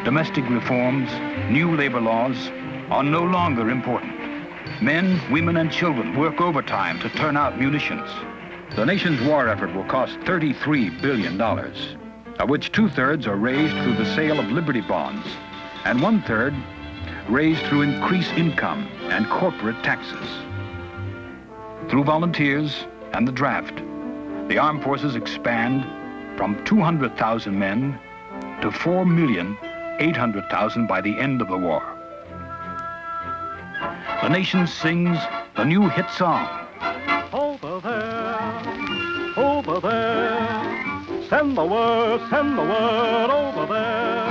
domestic reforms, new labor laws are no longer important. Men, women, and children work overtime to turn out munitions. The nation's war effort will cost $33 billion, of which 2/3 are raised through the sale of Liberty bonds, and 1/3 raised through increased income and corporate taxes. Through volunteers and the draft, the armed forces expand from 200,000 men to 4,800,000 by the end of the war. The nation sings the new hit song. Over there, send the word over there,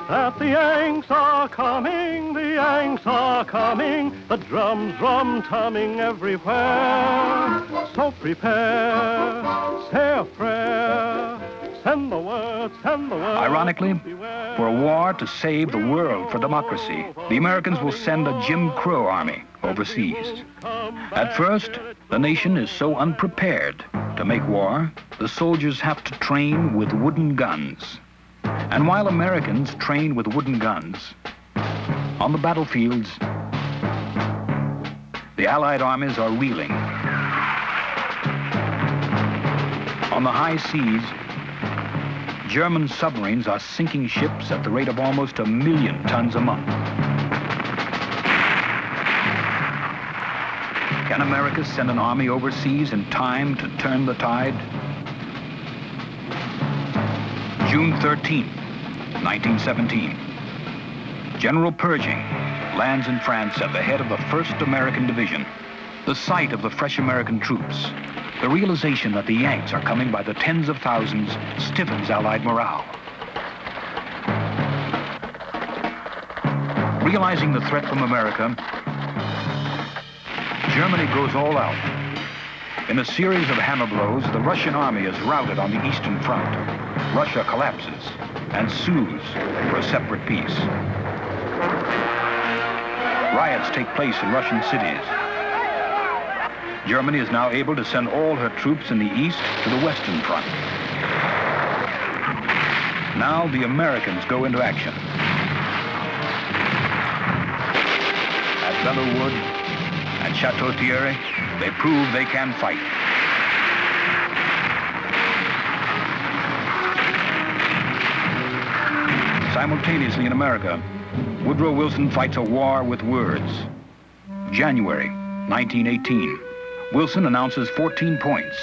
that the Yanks are coming, the Yanks are coming, the drums rum-tumming everywhere. So prepare, say a prayer, send the word, send the word. Ironically, for a war to save the world for democracy, the Americans will send a Jim Crow army overseas. At first, the nation is so unprepared to make war, the soldiers have to train with wooden guns. And while Americans train with wooden guns, on the battlefields, the Allied armies are reeling. On the high seas, German submarines are sinking ships at the rate of almost 1 million tons a month. Can America send an army overseas in time to turn the tide? June 13, 1917. General Pershing lands in France at the head of the 1st American Division. The sight of the fresh American troops, the realization that the Yanks are coming by the tens of thousands, stiffens Allied morale. Realizing the threat from America, Germany goes all out. In a series of hammer blows, the Russian army is routed on the Eastern Front. Russia collapses and sues for a separate peace. Riots take place in Russian cities. Germany is now able to send all her troops in the east to the Western Front. Now the Americans go into action. At Belleau Wood and Chateau Thierry, they prove they can fight. Simultaneously in America, Woodrow Wilson fights a war with words. January 1918, Wilson announces 14 points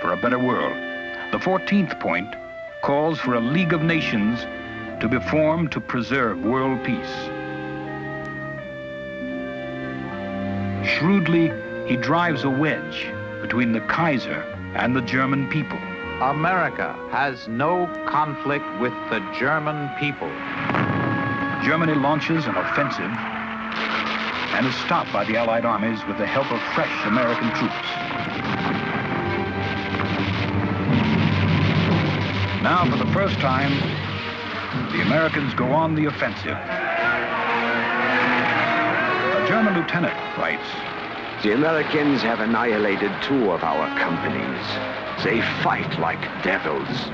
for a better world. The 14th point calls for a League of Nations to be formed to preserve world peace. Shrewdly, he drives a wedge between the Kaiser and the German people. America has no conflict with the German people. Germany launches an offensive and is stopped by the Allied armies with the help of fresh American troops. Now, for the first time, the Americans go on the offensive. A German lieutenant writes, "The Americans have annihilated 2 of our companies. They fight like devils."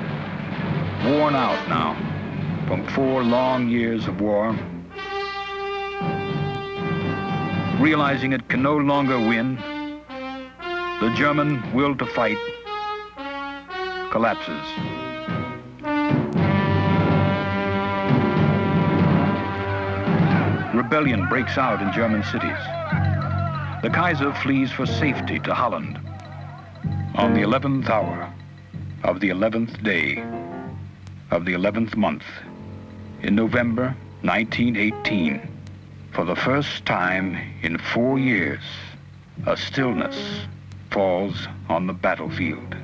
Worn out now from 4 long years of war, realizing it can no longer win, the German will to fight collapses. Rebellion breaks out in German cities. The Kaiser flees for safety to Holland. On the 11th hour of the 11th day of the 11th month, in November 1918, for the first time in 4 years, a stillness falls on the battlefield.